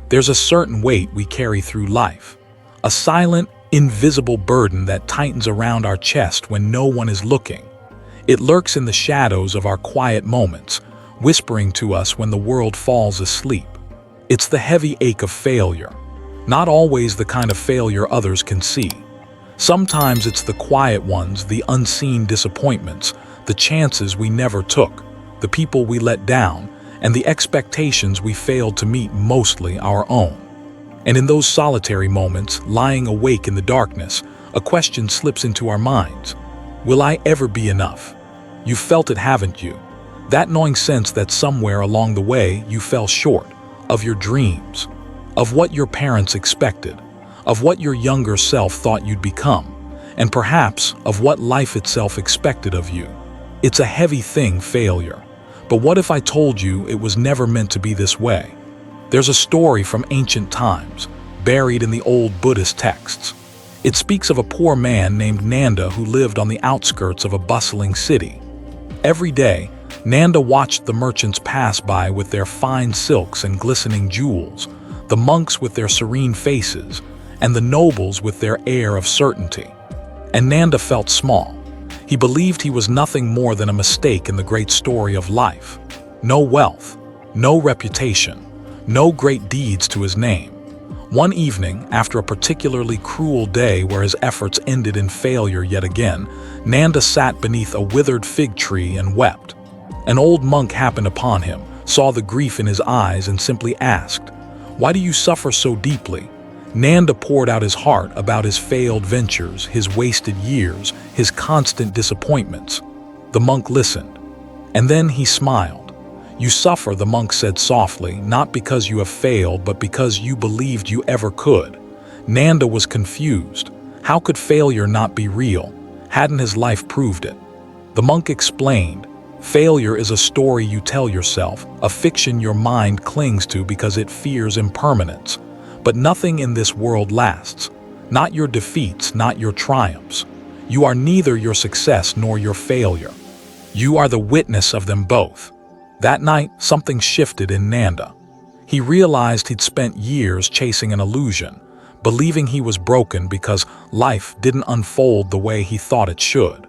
There's a certain weight we carry through life, a silent, invisible burden that tightens around our chest when no one is looking. It lurks in the shadows of our quiet moments, whispering to us when the world falls asleep. It's the heavy ache of failure, not always the kind of failure others can see. Sometimes it's the quiet ones, the unseen disappointments, the chances we never took, the people we let down, and the expectations we failed to meet, mostly our own. And in those solitary moments, lying awake in the darkness, a question slips into our minds. Will I ever be enough? You've felt it, haven't you? That gnawing sense that somewhere along the way you fell short of your dreams, of what your parents expected, of what your younger self thought you'd become, and perhaps of what life itself expected of you. It's a heavy thing, failure. But what if I told you it was never meant to be this way? There's a story from ancient times, buried in the old Buddhist texts. It speaks of a poor man named Nanda who lived on the outskirts of a bustling city. Every day, Nanda watched the merchants pass by with their fine silks and glistening jewels, the monks with their serene faces, and the nobles with their air of certainty. And Nanda felt small. He believed he was nothing more than a mistake in the great story of life. No wealth, no reputation, no great deeds to his name. One evening, after a particularly cruel day where his efforts ended in failure yet again, Nanda sat beneath a withered fig tree and wept. An old monk happened upon him, saw the grief in his eyes, and simply asked, "Why do you suffer so deeply?" Nanda poured out his heart about his failed ventures, his wasted years, his constant disappointments. The monk listened, and then he smiled. "You suffer," the monk said softly, "not because you have failed, but because you believed you ever could." Nanda was confused. How could failure not be real? Hadn't his life proved it? The monk explained, "Failure is a story you tell yourself, a fiction your mind clings to because it fears impermanence. But nothing in this world lasts. Not your defeats, not your triumphs. You are neither your success nor your failure. You are the witness of them both." That night, something shifted in Nanda. He realized he'd spent years chasing an illusion, believing he was broken because life didn't unfold the way he thought it should.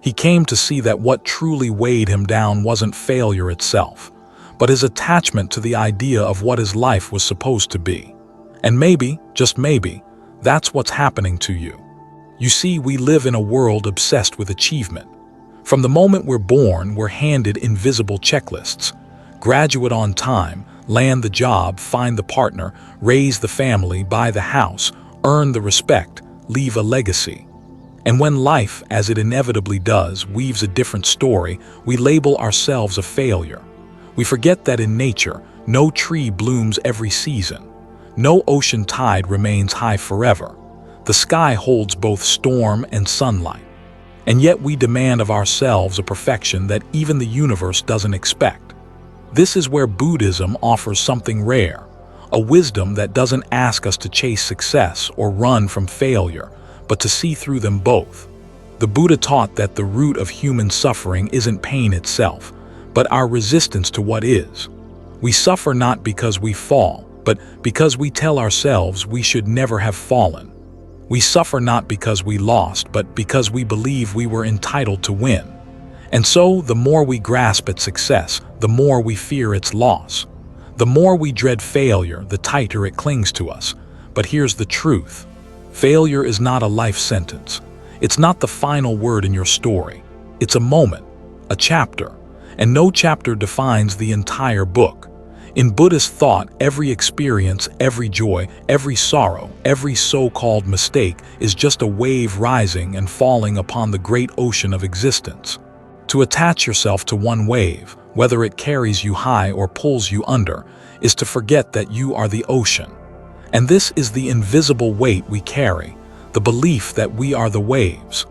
He came to see that what truly weighed him down wasn't failure itself, but his attachment to the idea of what his life was supposed to be. And maybe, just maybe, that's what's happening to you. You see, we live in a world obsessed with achievement. From the moment we're born, we're handed invisible checklists. Graduate on time, land the job, find the partner, raise the family, buy the house, earn the respect, leave a legacy. And when life, as it inevitably does, weaves a different story, we label ourselves a failure. We forget that in nature, no tree blooms every season. No ocean tide remains high forever. The sky holds both storm and sunlight. And yet we demand of ourselves a perfection that even the universe doesn't expect. This is where Buddhism offers something rare, a wisdom that doesn't ask us to chase success or run from failure, but to see through them both. The Buddha taught that the root of human suffering isn't pain itself, but our resistance to what is. We suffer not because we fall, but because we tell ourselves we should never have fallen. We suffer not because we lost, but because we believe we were entitled to win. And so, the more we grasp at success, the more we fear its loss. The more we dread failure, the tighter it clings to us. But here's the truth. Failure is not a life sentence. It's not the final word in your story. It's a moment, a chapter, and no chapter defines the entire book. In Buddhist thought, every experience, every joy, every sorrow, every so-called mistake is just a wave rising and falling upon the great ocean of existence. To attach yourself to one wave, whether it carries you high or pulls you under, is to forget that you are the ocean. And this is the invisible weight we carry, the belief that we are the waves.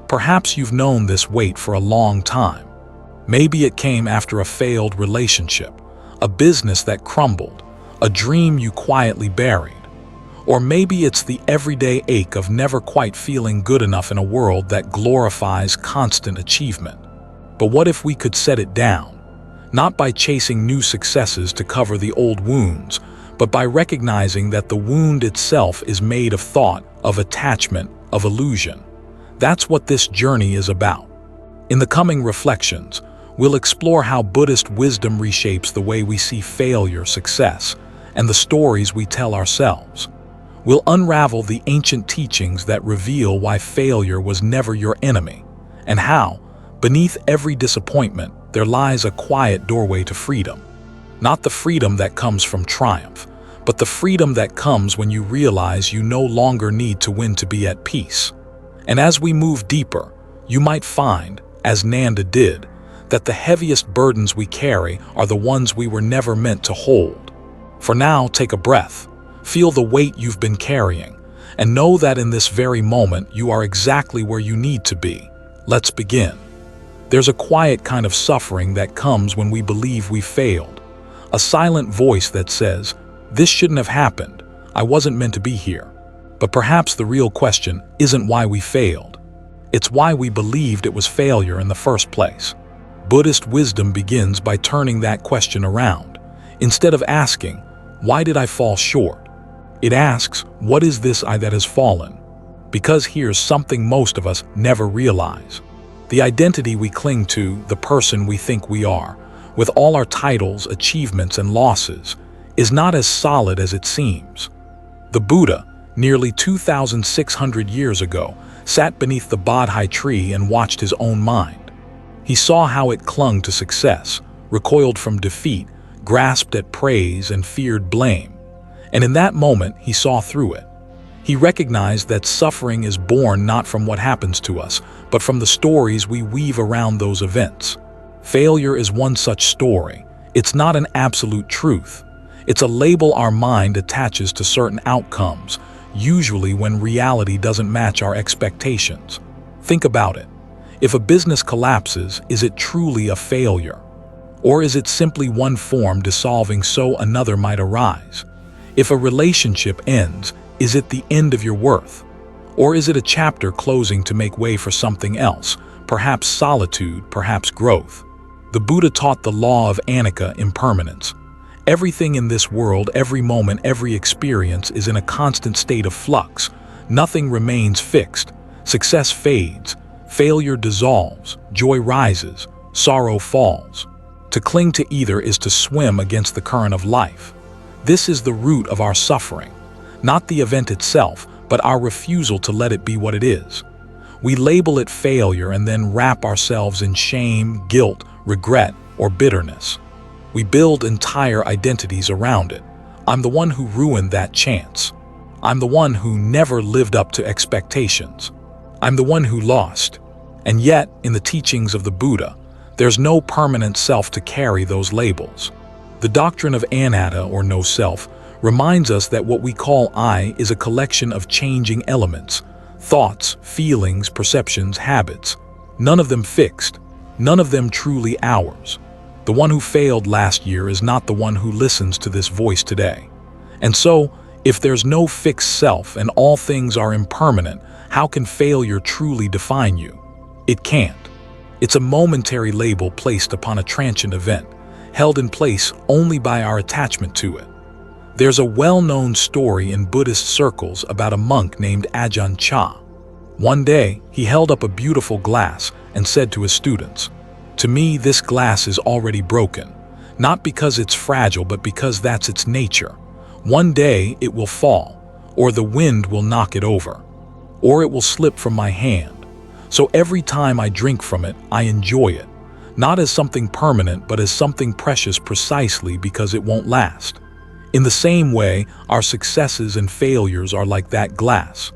Perhaps you've known this weight for a long time. Maybe it came after a failed relationship, a business that crumbled, a dream you quietly buried. Or maybe it's the everyday ache of never quite feeling good enough in a world that glorifies constant achievement. But what if we could set it down? Not by chasing new successes to cover the old wounds, but by recognizing that the wound itself is made of thought, of attachment, of illusion. That's what this journey is about. In the coming reflections, we'll explore how Buddhist wisdom reshapes the way we see failure, success, and the stories we tell ourselves. We'll unravel the ancient teachings that reveal why failure was never your enemy, and how, beneath every disappointment, there lies a quiet doorway to freedom. Not the freedom that comes from triumph, but the freedom that comes when you realize you no longer need to win to be at peace. And as we move deeper, you might find, as Nanda did, that the heaviest burdens we carry are the ones we were never meant to hold. For now, take a breath, feel the weight you've been carrying, and know that in this very moment you are exactly where you need to be. Let's begin. There's a quiet kind of suffering that comes when we believe we failed. A silent voice that says, "This shouldn't have happened. I wasn't meant to be here." But perhaps the real question isn't why we failed. It's why we believed it was failure in the first place. Buddhist wisdom begins by turning that question around. Instead of asking, "Why did I fall short?" it asks, "What is this I that has fallen?" Because here's something most of us never realize. The identity we cling to, the person we think we are, with all our titles, achievements, and losses, is not as solid as it seems. The Buddha, nearly 2,600 years ago, sat beneath the Bodhi tree and watched his own mind. He saw how it clung to success, recoiled from defeat, grasped at praise, and feared blame. And in that moment, he saw through it. He recognized that suffering is born not from what happens to us, but from the stories we weave around those events. Failure is one such story. It's not an absolute truth. It's a label our mind attaches to certain outcomes, usually when reality doesn't match our expectations. Think about it. If a business collapses, is it truly a failure? Or is it simply one form dissolving so another might arise? If a relationship ends, is it the end of your worth? Or is it a chapter closing to make way for something else, perhaps solitude, perhaps growth? The Buddha taught the law of anicca, impermanence. Everything in this world, every moment, every experience is in a constant state of flux. Nothing remains fixed. Success fades. Failure dissolves, joy rises, sorrow falls. To cling to either is to swim against the current of life. This is the root of our suffering, not the event itself, but our refusal to let it be what it is. We label it failure and then wrap ourselves in shame, guilt, regret, or bitterness. We build entire identities around it. I'm the one who ruined that chance. I'm the one who never lived up to expectations. I'm the one who lost. And yet, in the teachings of the Buddha, there's no permanent self to carry those labels. The doctrine of anatta, or no self, reminds us that what we call I is a collection of changing elements, thoughts, feelings, perceptions, habits, none of them fixed, none of them truly ours. The one who failed last year is not the one who listens to this voice today. And so, if there's no fixed self and all things are impermanent, how can failure truly define you? It can't. It's a momentary label placed upon a transient event, held in place only by our attachment to it. There's a well-known story in Buddhist circles about a monk named Ajahn Chah. One day, he held up a beautiful glass and said to his students, "To me, this glass is already broken, not because it's fragile, but because that's its nature. One day, it will fall, or the wind will knock it over, or it will slip from my hand. So every time I drink from it, I enjoy it, not as something permanent, but as something precious precisely because it won't last." In the same way, our successes and failures are like that glass.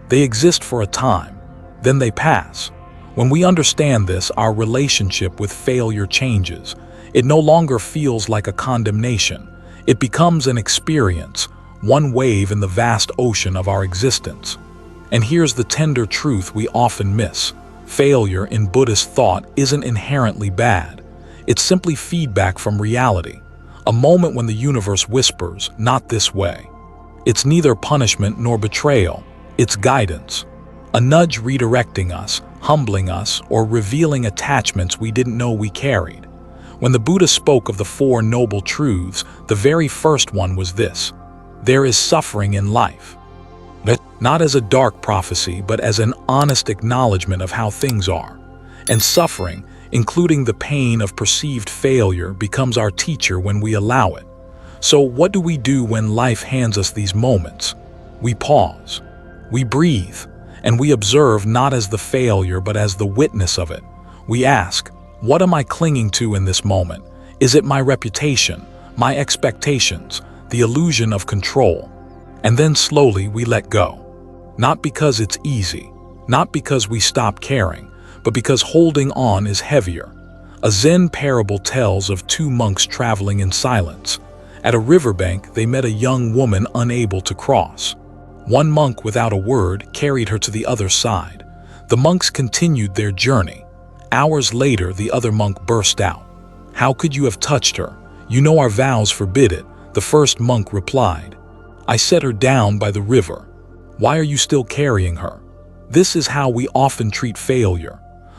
They exist for a time, then they pass. When we understand this, our relationship with failure changes. It no longer feels like a condemnation. It becomes an experience, one wave in the vast ocean of our existence. And here's the tender truth we often miss. Failure in Buddhist thought isn't inherently bad. It's simply feedback from reality. A moment when the universe whispers, "Not this way." It's neither punishment nor betrayal. It's guidance. A nudge redirecting us, humbling us, or revealing attachments we didn't know we carried. When the Buddha spoke of the Four Noble Truths, the very first one was this: There is suffering in life. Not as a dark prophecy, but as an honest acknowledgement of how things are. And suffering, including the pain of perceived failure, becomes our teacher when we allow it. So what do we do when life hands us these moments? We pause, we breathe, and we observe not as the failure but as the witness of it. We ask, what am I clinging to in this moment? Is it my reputation, my expectations, the illusion of control? And then slowly we let go. Not because it's easy, not because we stop caring, but because holding on is heavier. A Zen parable tells of two monks traveling in silence. At a riverbank, they met a young woman unable to cross. One monk, without a word, carried her to the other side. The monks continued their journey. Hours later, the other monk burst out. "How could you have touched her? You know our vows forbid it." The first monk replied, "I set her down by the river. Why are you still carrying her?" This is how we often treat failure.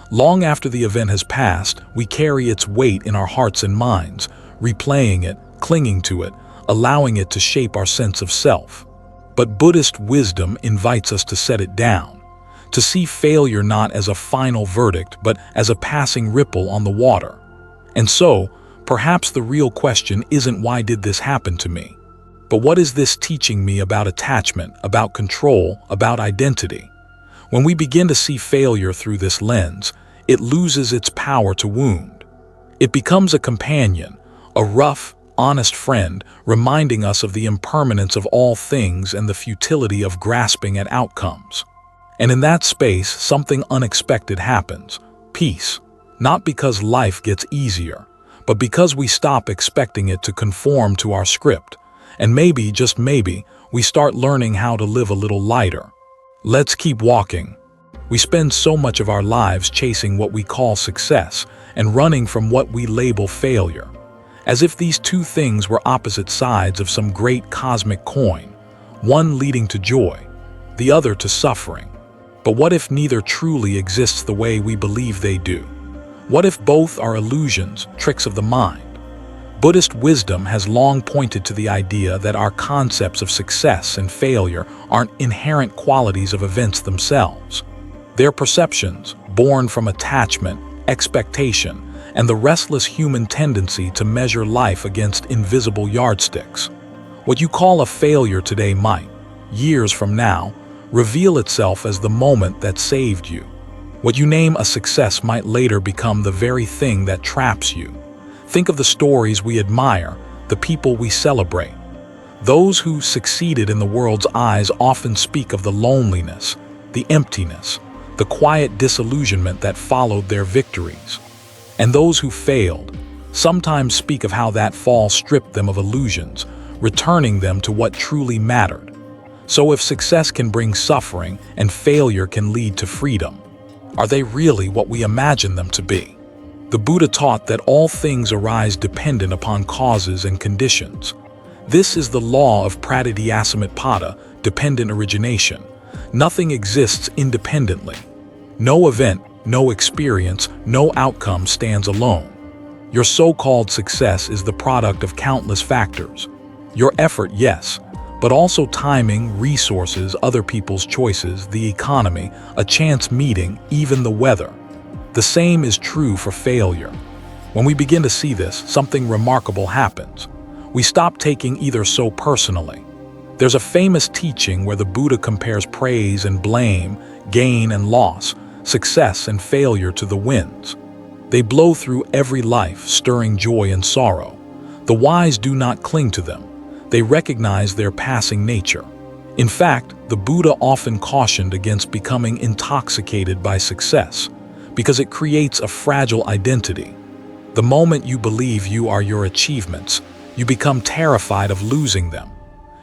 Long after the event has passed, we carry its weight in our hearts and minds, replaying it, clinging to it, allowing it to shape our sense of self. But Buddhist wisdom invites us to set it down, to see failure not as a final verdict, but as a passing ripple on the water. And so, perhaps the real question isn't why did this happen to me, but what is this teaching me about attachment, about control, about identity? When we begin to see failure through this lens, it loses its power to wound. It becomes a companion, a rough, honest friend, reminding us of the impermanence of all things and the futility of grasping at outcomes. And in that space, something unexpected happens: peace. Not because life gets easier, but because we stop expecting it to conform to our script. And maybe, just maybe, we start learning how to live a little lighter. Let's keep walking. We spend so much of our lives chasing what we call success and running from what we label failure, as if these two things were opposite sides of some great cosmic coin, one leading to joy, the other to suffering. But what if neither truly exists the way we believe they do? What if both are illusions, tricks of the mind? Buddhist wisdom has long pointed to the idea that our concepts of success and failure aren't inherent qualities of events themselves. They're perceptions born from attachment, expectation, and the restless human tendency to measure life against invisible yardsticks. What you call a failure today might, years from now, reveal itself as the moment that saved you. What you name a success might later become the very thing that traps you. Think of the stories we admire, the people we celebrate. Those who succeeded in the world's eyes often speak of the loneliness, the emptiness, the quiet disillusionment that followed their victories. And those who failed sometimes speak of how that fall stripped them of illusions, returning them to what truly mattered. So if success can bring suffering and failure can lead to freedom, are they really what we imagine them to be? The Buddha taught that all things arise dependent upon causes and conditions. This is the law of pratityasamutpada, dependent origination. Nothing exists independently. No event, no experience, no outcome stands alone. Your so-called success is the product of countless factors. Your effort, yes, but also timing, resources, other people's choices, the economy, a chance meeting, even the weather. The same is true for failure. When we begin to see this, something remarkable happens. We stop taking either so personally. There's a famous teaching where the Buddha compares praise and blame, gain and loss, success and failure to the winds. They blow through every life, stirring joy and sorrow. The wise do not cling to them. They recognize their passing nature. In fact, the Buddha often cautioned against becoming intoxicated by success, because it creates a fragile identity. The moment you believe you are your achievements, you become terrified of losing them.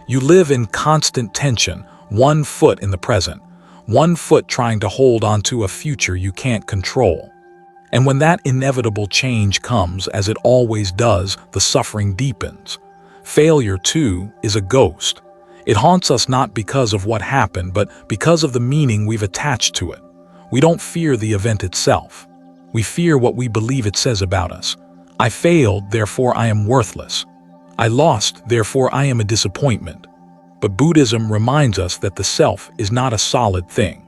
You live in constant tension, one foot in the present, one foot trying to hold onto a future you can't control. And when that inevitable change comes, as it always does, the suffering deepens. Failure, too, is a ghost. It haunts us not because of what happened, but because of the meaning we've attached to it. We don't fear the event itself. We fear what we believe it says about us. I failed, therefore I am worthless. I lost, therefore I am a disappointment. But Buddhism reminds us that the self is not a solid thing.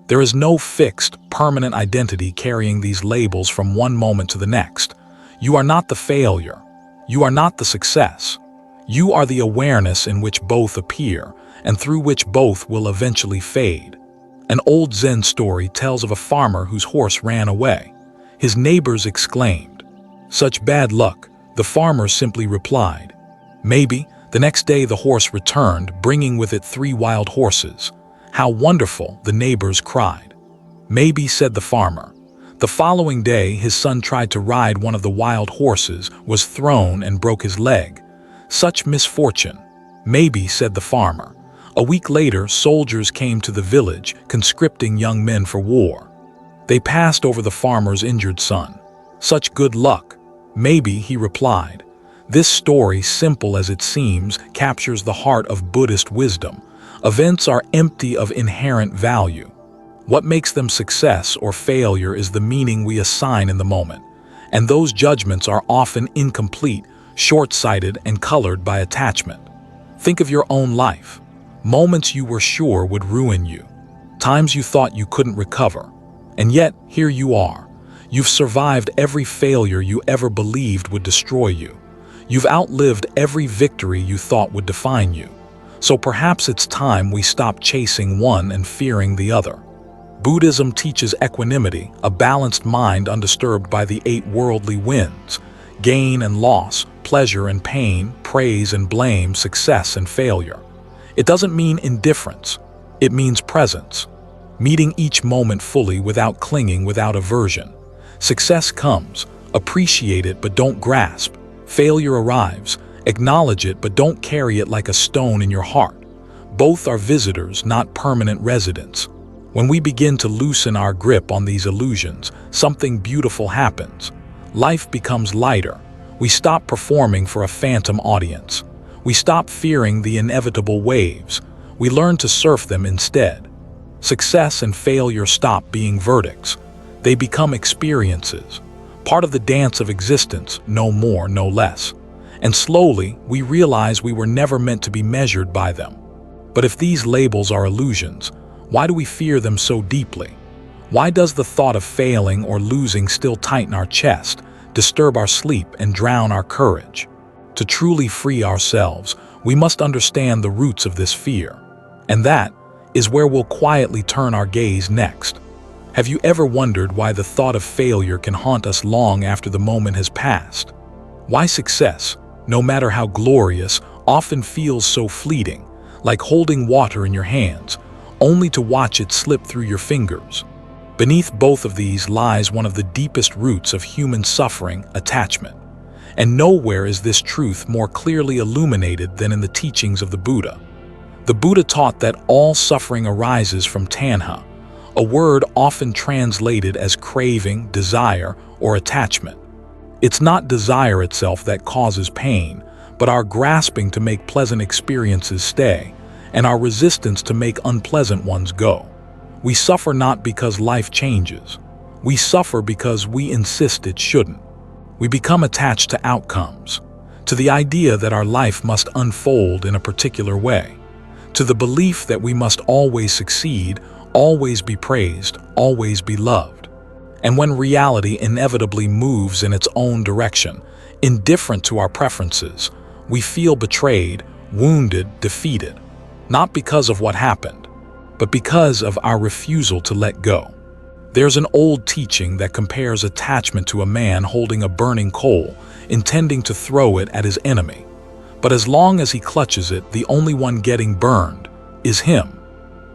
There is no fixed, permanent identity carrying these labels from one moment to the next. You are not the failure. You are not the success. You are the awareness in which both appear, and through which both will eventually fade. An old Zen story tells of a farmer whose horse ran away. His neighbors exclaimed, "Such bad luck." The farmer simply replied, "Maybe." The next day the horse returned, bringing with it 3 wild horses. "How wonderful," the neighbors cried. "Maybe," said the farmer. The following day his son tried to ride one of the wild horses, was thrown and broke his leg. "Such misfortune." "Maybe," said the farmer. A week later, soldiers came to the village, conscripting young men for war. They passed over the farmer's injured son. "Such good luck." "Maybe," he replied. This story, simple as it seems, captures the heart of Buddhist wisdom. Events are empty of inherent value. What makes them success or failure is the meaning we assign in the moment. And those judgments are often incomplete, short-sighted, and colored by attachment. Think of your own life. Moments you were sure would ruin you. Times you thought you couldn't recover. And yet, here you are. You've survived every failure you ever believed would destroy you. You've outlived every victory you thought would define you. So perhaps it's time we stop chasing one and fearing the other. Buddhism teaches equanimity, a balanced mind undisturbed by the 8 worldly winds: gain and loss, pleasure and pain, praise and blame, success and failure. It doesn't mean indifference. It means presence. Meeting each moment fully without clinging, without aversion. Success comes. Appreciate it, but don't grasp. Failure arrives. Acknowledge it, but don't carry it like a stone in your heart. Both are visitors, not permanent residents. When we begin to loosen our grip on these illusions, something beautiful happens. Life becomes lighter. We stop performing for a phantom audience. We stop fearing the inevitable waves. We learn to surf them instead. Success and failure stop being verdicts. They become experiences, part of the dance of existence, no more, no less. And slowly, we realize we were never meant to be measured by them. But if these labels are illusions, why do we fear them so deeply? Why does the thought of failing or losing still tighten our chest, disturb our sleep, and drown our courage? To truly free ourselves, we must understand the roots of this fear. And that is where we'll quietly turn our gaze next. Have you ever wondered why the thought of failure can haunt us long after the moment has passed? Why success, no matter how glorious, often feels so fleeting, like holding water in your hands, only to watch it slip through your fingers? Beneath both of these lies one of the deepest roots of human suffering: attachment. And nowhere is this truth more clearly illuminated than in the teachings of the Buddha. The Buddha taught that all suffering arises from tanha, a word often translated as craving, desire, or attachment. It's not desire itself that causes pain, but our grasping to make pleasant experiences stay, and our resistance to make unpleasant ones go. We suffer not because life changes. We suffer because we insist it shouldn't. We become attached to outcomes, to the idea that our life must unfold in a particular way, to the belief that we must always succeed, always be praised, always be loved. And when reality inevitably moves in its own direction, indifferent to our preferences, we feel betrayed, wounded, defeated, not because of what happened, but because of our refusal to let go. There's an old teaching that compares attachment to a man holding a burning coal, intending to throw it at his enemy. But as long as he clutches it, the only one getting burned is him.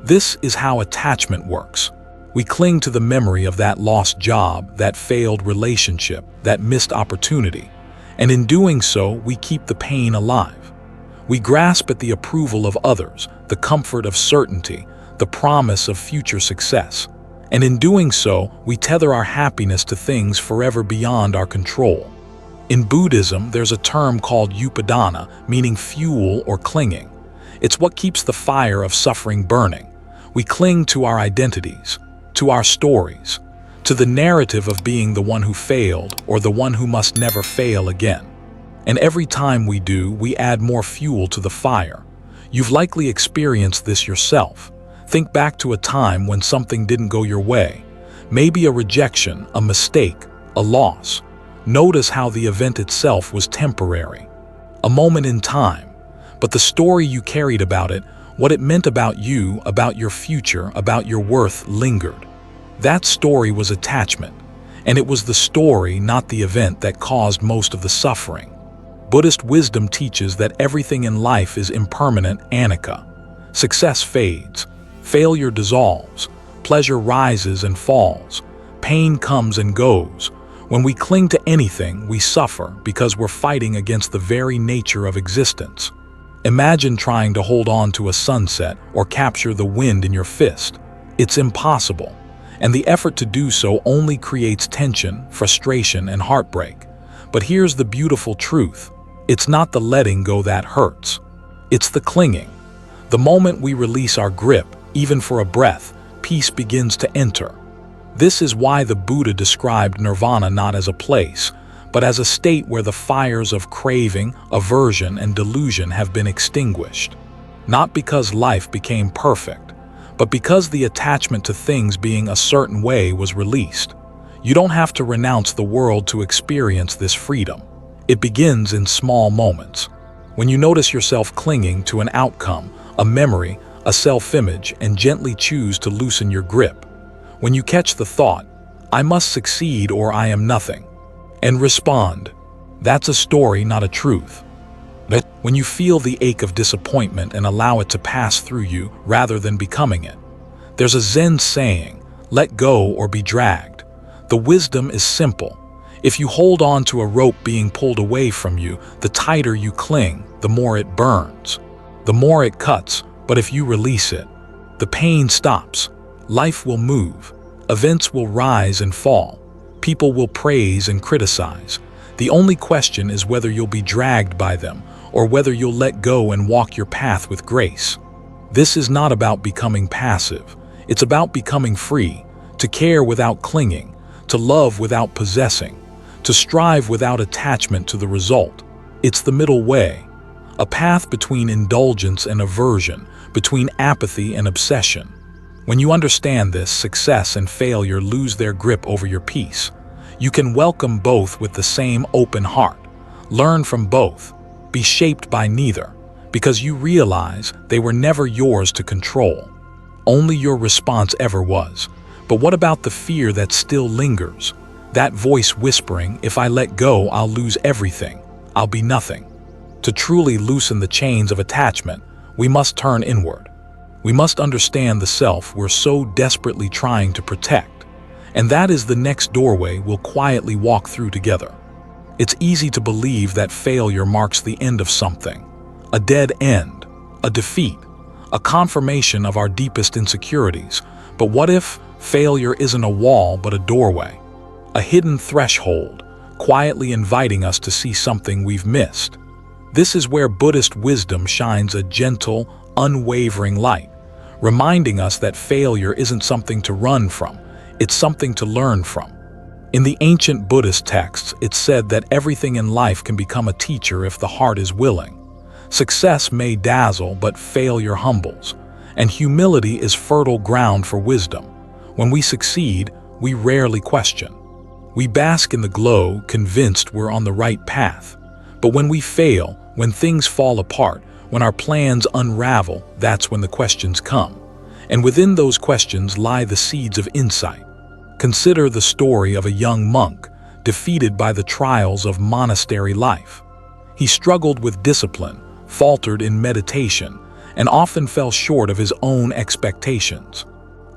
This is how attachment works. We cling to the memory of that lost job, that failed relationship, that missed opportunity, and in doing so, we keep the pain alive. We grasp at the approval of others, the comfort of certainty, the promise of future success. And in doing so, we tether our happiness to things forever beyond our control. In Buddhism, there's a term called upadana, meaning fuel or clinging. It's what keeps the fire of suffering burning. We cling to our identities, to our stories, to the narrative of being the one who failed or the one who must never fail again. And every time we do, we add more fuel to the fire. You've likely experienced this yourself. Think back to a time when something didn't go your way. Maybe a rejection, a mistake, a loss. Notice how the event itself was temporary. A moment in time. But the story you carried about it, what it meant about you, about your future, about your worth, lingered. That story was attachment. And it was the story, not the event, that caused most of the suffering. Buddhist wisdom teaches that everything in life is impermanent, anicca. Success fades. Failure dissolves. Pleasure rises and falls. Pain comes and goes. When we cling to anything, we suffer because we're fighting against the very nature of existence. Imagine trying to hold on to a sunset or capture the wind in your fist. It's impossible, and the effort to do so only creates tension, frustration, and heartbreak. But here's the beautiful truth. It's not the letting go that hurts. It's the clinging. The moment we release our grip, even for a breath, peace begins to enter. This is why the Buddha described nirvana not as a place, but as a state where the fires of craving, aversion, and delusion have been extinguished. Not because life became perfect, but because the attachment to things being a certain way was released. You don't have to renounce the world to experience this freedom. It begins in small moments. When you notice yourself clinging to an outcome, a memory, a self-image, and gently choose to loosen your grip. When you catch the thought, I must succeed or I am nothing, and respond, that's a story, not a truth. But when you feel the ache of disappointment and allow it to pass through you rather than becoming it. There's a Zen saying, let go or be dragged. The wisdom is simple. If you hold on to a rope being pulled away from you, the tighter you cling, the more it burns. The more it cuts, but if you release it, the pain stops. Life will move. Events will rise and fall. People will praise and criticize. The only question is whether you'll be dragged by them or whether you'll let go and walk your path with grace. This is not about becoming passive. It's about becoming free, to care without clinging, to love without possessing, to strive without attachment to the result. It's the middle way, a path between indulgence and aversion, between apathy and obsession. When you understand this, success and failure lose their grip over your peace. You can welcome both with the same open heart. Learn from both. Be shaped by neither, because you realize they were never yours to control. Only your response ever was. But what about the fear that still lingers? That voice whispering, if I let go, I'll lose everything. I'll be nothing. To truly loosen the chains of attachment, we must turn inward. We must understand the self we're so desperately trying to protect. And that is the next doorway we'll quietly walk through together. It's easy to believe that failure marks the end of something, a dead end, a defeat, a confirmation of our deepest insecurities. But what if failure isn't a wall but a doorway, a hidden threshold, quietly inviting us to see something we've missed? This is where Buddhist wisdom shines a gentle, unwavering light, reminding us that failure isn't something to run from, it's something to learn from. In the ancient Buddhist texts, it's said that everything in life can become a teacher if the heart is willing. Success may dazzle, but failure humbles, and humility is fertile ground for wisdom. When we succeed, we rarely question. We bask in the glow, convinced we're on the right path. But when we fail, when things fall apart, when our plans unravel, that's when the questions come. And within those questions lie the seeds of insight. Consider the story of a young monk, defeated by the trials of monastery life. He struggled with discipline, faltered in meditation, and often fell short of his own expectations.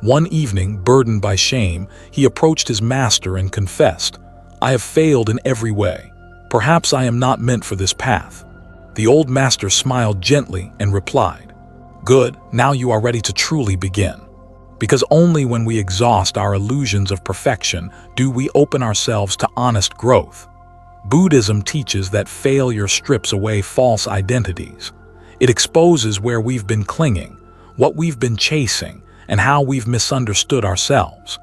One evening, burdened by shame, he approached his master and confessed, "I have failed in every way. Perhaps I am not meant for this path." The old master smiled gently and replied, "Good, now you are ready to truly begin." Because only when we exhaust our illusions of perfection do we open ourselves to honest growth. Buddhism teaches that failure strips away false identities. It exposes where we've been clinging, what we've been chasing, and how we've misunderstood ourselves.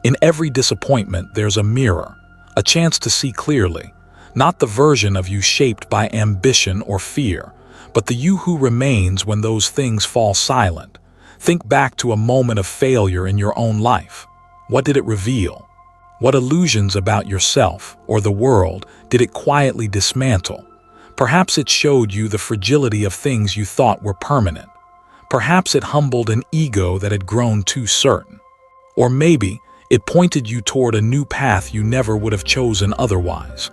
In every disappointment, there's a mirror, a chance to see clearly, not the version of you shaped by ambition or fear, but the you who remains when those things fall silent. Think back to a moment of failure in your own life. What did it reveal? What illusions about yourself or the world did it quietly dismantle? Perhaps it showed you the fragility of things you thought were permanent. Perhaps it humbled an ego that had grown too certain. Or maybe it pointed you toward a new path you never would have chosen otherwise.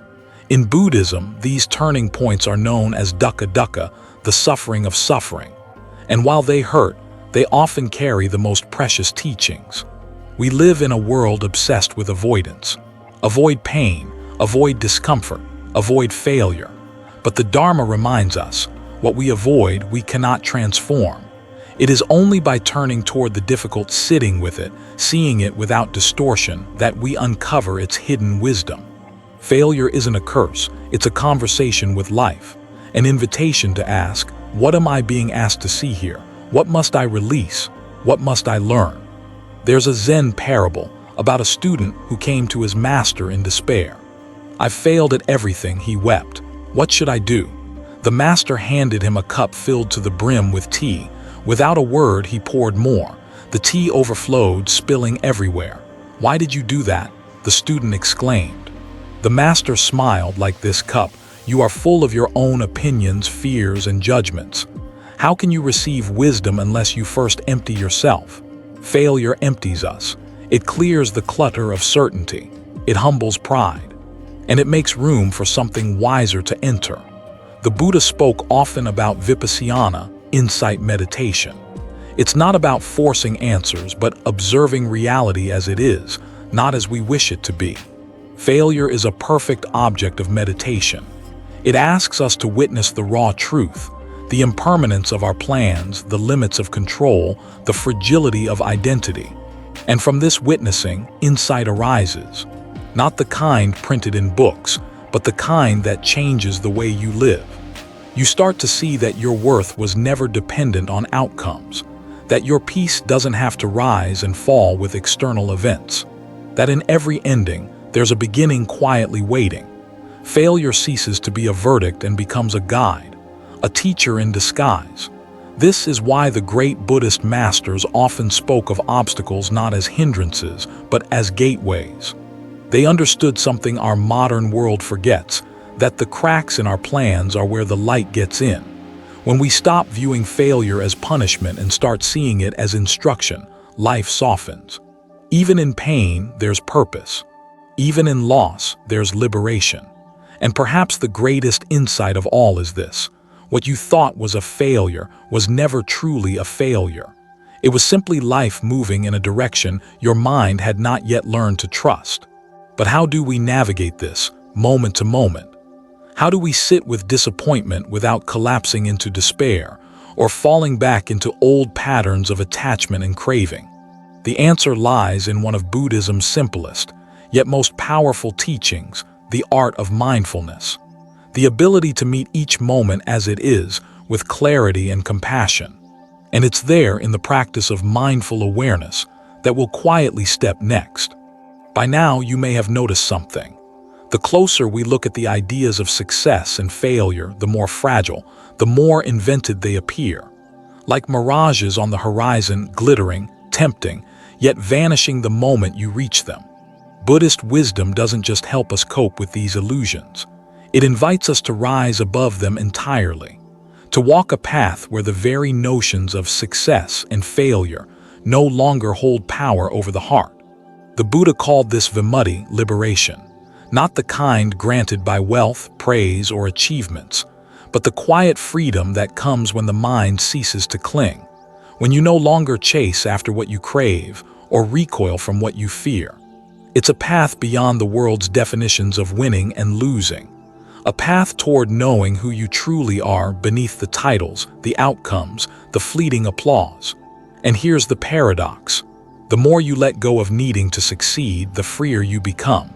In Buddhism, these turning points are known as dukkha dukkha, the suffering of suffering. And while they hurt, they often carry the most precious teachings. We live in a world obsessed with avoidance. Avoid pain, avoid discomfort, avoid failure. But the Dharma reminds us, what we avoid, we cannot transform. It is only by turning toward the difficult, sitting with it, seeing it without distortion, that we uncover its hidden wisdom. Failure isn't a curse, it's a conversation with life, an invitation to ask, what am I being asked to see here? What must I release? What must I learn? There's a Zen parable about a student who came to his master in despair. "I've failed at everything," he wept. "What should I do?" The master handed him a cup filled to the brim with tea. Without a word, he poured more. The tea overflowed, spilling everywhere. "Why did you do that?" the student exclaimed. The master smiled. "Like this cup, you are full of your own opinions, fears, and judgments. How can you receive wisdom unless you first empty yourself?" Failure empties us. It clears the clutter of certainty. It humbles pride. And it makes room for something wiser to enter. The Buddha spoke often about vipassana, insight meditation. It's not about forcing answers, but observing reality as it is, not as we wish it to be. Failure is a perfect object of meditation. It asks us to witness the raw truth, the impermanence of our plans, the limits of control, the fragility of identity. And from this witnessing, insight arises. Not the kind printed in books, but the kind that changes the way you live. You start to see that your worth was never dependent on outcomes, that your peace doesn't have to rise and fall with external events, that in every ending, there's a beginning quietly waiting. Failure ceases to be a verdict and becomes a guide, a teacher in disguise. This is why the great Buddhist masters often spoke of obstacles not as hindrances, but as gateways. They understood something our modern world forgets, that the cracks in our plans are where the light gets in. When we stop viewing failure as punishment and start seeing it as instruction, life softens. Even in pain, there's purpose. Even in loss, there's liberation. And perhaps the greatest insight of all is this: what you thought was a failure was never truly a failure. It was simply life moving in a direction your mind had not yet learned to trust. But how do we navigate this, moment to moment? How do we sit with disappointment without collapsing into despair or falling back into old patterns of attachment and craving? The answer lies in one of Buddhism's simplest, yet most powerful teachings, the art of mindfulness. The ability to meet each moment as it is, with clarity and compassion. And it's there in the practice of mindful awareness that we'll quietly step next. By now, you may have noticed something. The closer we look at the ideas of success and failure, the more fragile, the more invented they appear. Like mirages on the horizon, glittering, tempting, yet vanishing the moment you reach them. Buddhist wisdom doesn't just help us cope with these illusions. It invites us to rise above them entirely, to walk a path where the very notions of success and failure no longer hold power over the heart. The Buddha called this vimutti, liberation, not the kind granted by wealth, praise, or achievements, but the quiet freedom that comes when the mind ceases to cling, when you no longer chase after what you crave or recoil from what you fear. It's a path beyond the world's definitions of winning and losing, a path toward knowing who you truly are beneath the titles, the outcomes, the fleeting applause. And here's the paradox. The more you let go of needing to succeed, the freer you become.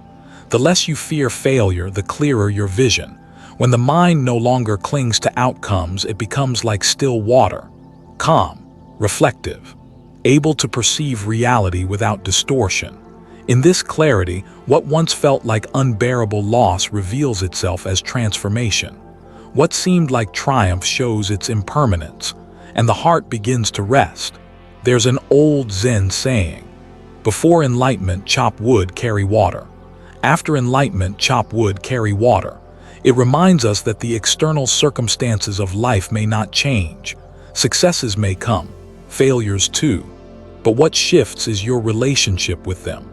The less you fear failure, the clearer your vision. When the mind no longer clings to outcomes, it becomes like still water, calm, reflective, able to perceive reality without distortion. In this clarity, what once felt like unbearable loss reveals itself as transformation. What seemed like triumph shows its impermanence, and the heart begins to rest. There's an old Zen saying, "Before enlightenment, chop wood, carry water. After enlightenment, chop wood, carry water." It reminds us that the external circumstances of life may not change. Successes may come, failures too. But what shifts is your relationship with them.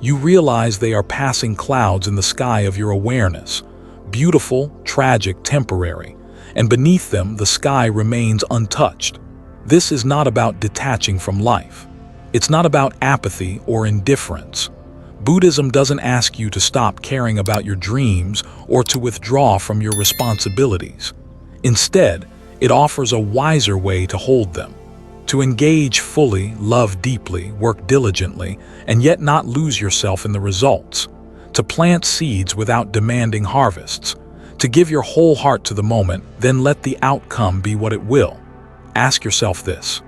You realize they are passing clouds in the sky of your awareness, beautiful, tragic, temporary, and beneath them the sky remains untouched. This is not about detaching from life. It's not about apathy or indifference. Buddhism doesn't ask you to stop caring about your dreams or to withdraw from your responsibilities. Instead, it offers a wiser way to hold them, to engage fully, love deeply, work diligently, and yet not lose yourself in the results, to plant seeds without demanding harvests, to give your whole heart to the moment, then let the outcome be what it will. Ask yourself this: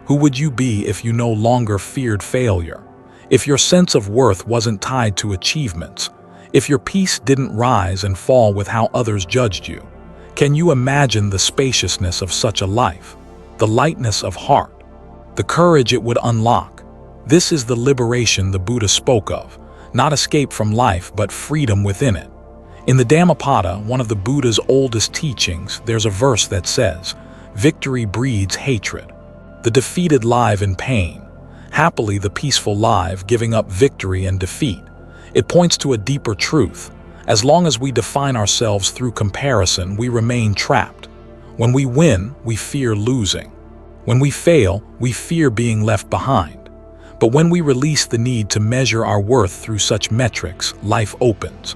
who would you be if you no longer feared failure? If your sense of worth wasn't tied to achievements? If your peace didn't rise and fall with how others judged you? Can you imagine the spaciousness of such a life? The lightness of heart? The courage it would unlock? This is the liberation the Buddha spoke of, not escape from life but freedom within it. In the Dhammapada, one of the Buddha's oldest teachings, there's a verse that says, "Victory breeds hatred. The defeated live in pain. Happily the peaceful live, giving up victory and defeat." It points to a deeper truth. As long as we define ourselves through comparison, we remain trapped. When we win, we fear losing. When we fail, we fear being left behind. But when we release the need to measure our worth through such metrics, life opens.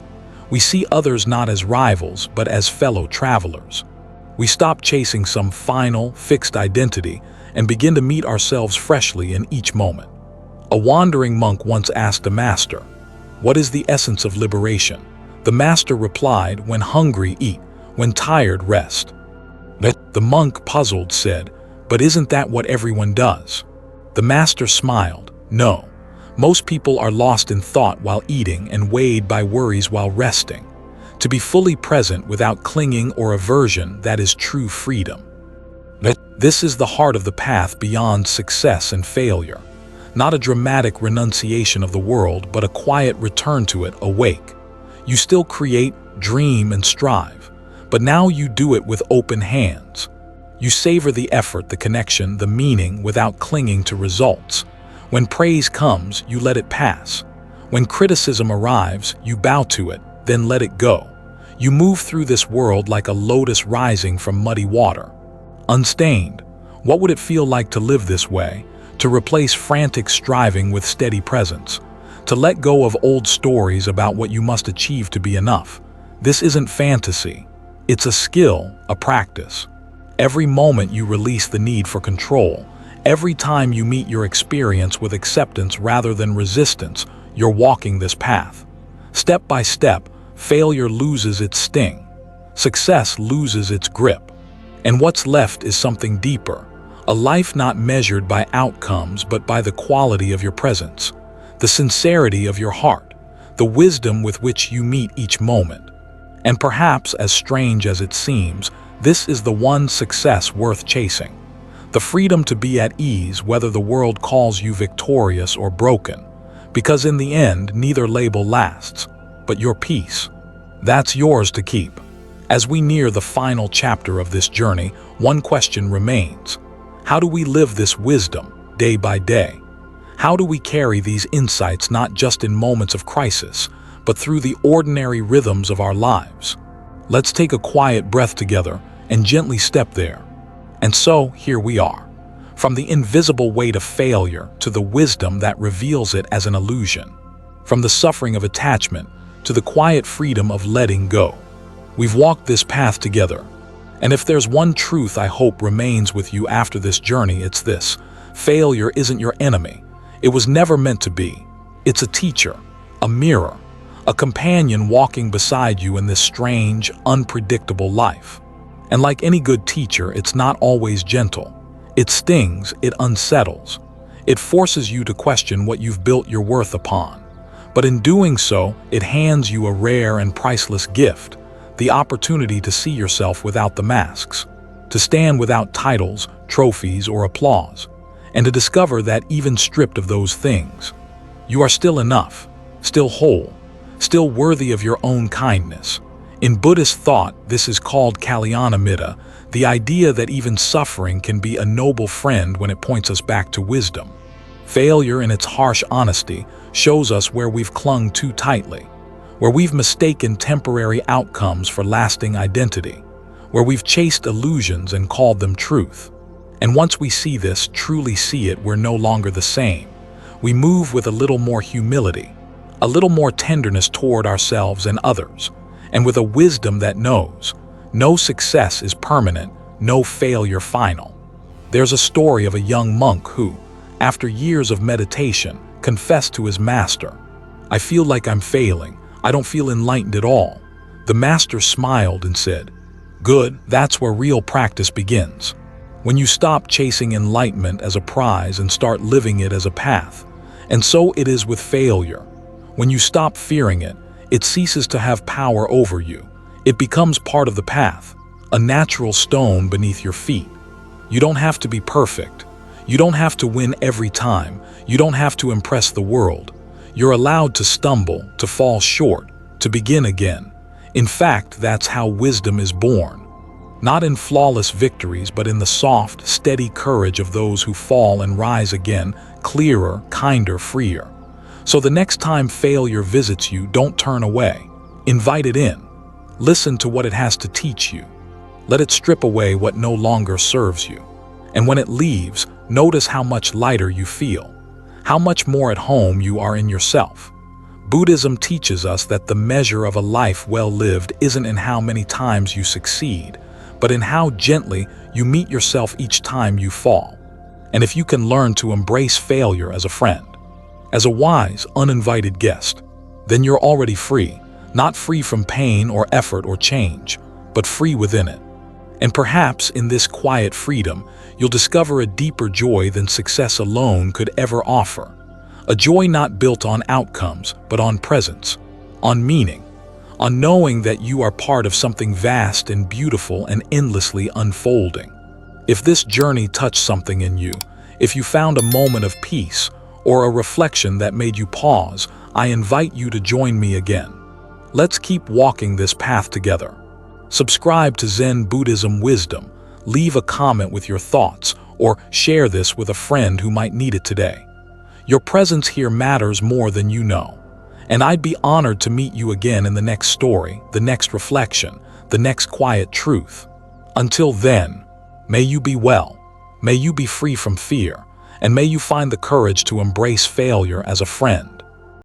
We see others not as rivals, but as fellow travelers. We stop chasing some final, fixed identity and begin to meet ourselves freshly in each moment. A wandering monk once asked a master, "What is the essence of liberation?" The master replied, "When hungry, eat. When tired, rest." The monk, puzzled, said, "But isn't that what everyone does?" The master smiled, "No. Most people are lost in thought while eating and weighed by worries while resting. To be fully present without clinging or aversion, that is true freedom." This is the heart of the path beyond success and failure. Not a dramatic renunciation of the world, but a quiet return to it, awake. You still create, dream, and strive, but now you do it with open hands. You savor the effort, the connection, the meaning without clinging to results. When praise comes, you let it pass. When criticism arrives, you bow to it, then let it go. You move through this world like a lotus rising from muddy water. Unstained. What would it feel like to live this way? To replace frantic striving with steady presence. To let go of old stories about what you must achieve to be enough. This isn't fantasy. It's a skill, a practice. Every moment you release the need for control. Every time you meet your experience with acceptance rather than resistance, you're walking this path. Step by step, failure loses its sting. Success loses its grip. And what's left is something deeper, a life not measured by outcomes but by the quality of your presence, the sincerity of your heart, the wisdom with which you meet each moment. And perhaps, as strange as it seems, this is the one success worth chasing. The freedom to be at ease whether the world calls you victorious or broken, because in the end, neither label lasts, but your peace. That's yours to keep. As we near the final chapter of this journey, one question remains. How do we live this wisdom day by day? How do we carry these insights not just in moments of crisis, but through the ordinary rhythms of our lives? Let's take a quiet breath together and gently step there. And so, here we are. From the invisible weight of failure to the wisdom that reveals it as an illusion. From the suffering of attachment to the quiet freedom of letting go. We've walked this path together, and if there's one truth I hope remains with you after this journey, it's this: failure isn't your enemy. It was never meant to be. It's a teacher, a mirror, a companion walking beside you in this strange, unpredictable life. And like any good teacher, it's not always gentle. It stings, it unsettles. It forces you to question what you've built your worth upon. But in doing so, it hands you a rare and priceless gift: the opportunity to see yourself without the masks, to stand without titles, trophies, or applause, and to discover that even stripped of those things, you are still enough, still whole, still worthy of your own kindness. In Buddhist thought, this is called Kalyanamitta, the idea that even suffering can be a noble friend when it points us back to wisdom. Failure, in its harsh honesty, shows us where we've clung too tightly, where we've mistaken temporary outcomes for lasting identity, where we've chased illusions and called them truth. And once we see this, truly see it, we're no longer the same. We move with a little more humility, a little more tenderness toward ourselves and others, and with a wisdom that knows no success is permanent, no failure final. There's a story of a young monk who, after years of meditation, confessed to his master, "I feel like I'm failing. I don't feel enlightened at all." The master smiled and said, "Good, that's where real practice begins. When you stop chasing enlightenment as a prize and start living it as a path. And so it is with failure. When you stop fearing it, it ceases to have power over you. It becomes part of the path, a natural stone beneath your feet. You don't have to be perfect. You don't have to win every time. You don't have to impress the world. You're allowed to stumble, to fall short, to begin again. In fact, that's how wisdom is born. Not in flawless victories, but in the soft, steady courage of those who fall and rise again, clearer, kinder, freer. So the next time failure visits you, don't turn away. Invite it in. Listen to what it has to teach you. Let it strip away what no longer serves you. And when it leaves, notice how much lighter you feel, how much more at home you are in yourself. Buddhism teaches us that the measure of a life well lived isn't in how many times you succeed, but in how gently you meet yourself each time you fall. And if you can learn to embrace failure as a friend, as a wise, uninvited guest, then you're already free, not free from pain or effort or change, but free within it. And perhaps in this quiet freedom, you'll discover a deeper joy than success alone could ever offer. A joy not built on outcomes, but on presence, on meaning, on knowing that you are part of something vast and beautiful and endlessly unfolding. If this journey touched something in you, if you found a moment of peace or a reflection that made you pause, I invite you to join me again. Let's keep walking this path together. Subscribe to Zen Buddhism Wisdom, leave a comment with your thoughts, or share this with a friend who might need it today. Your presence here matters more than you know. And I'd be honored to meet you again in the next story, the next reflection, the next quiet truth. Until then, may you be well, may you be free from fear, and may you find the courage to embrace failure as a friend.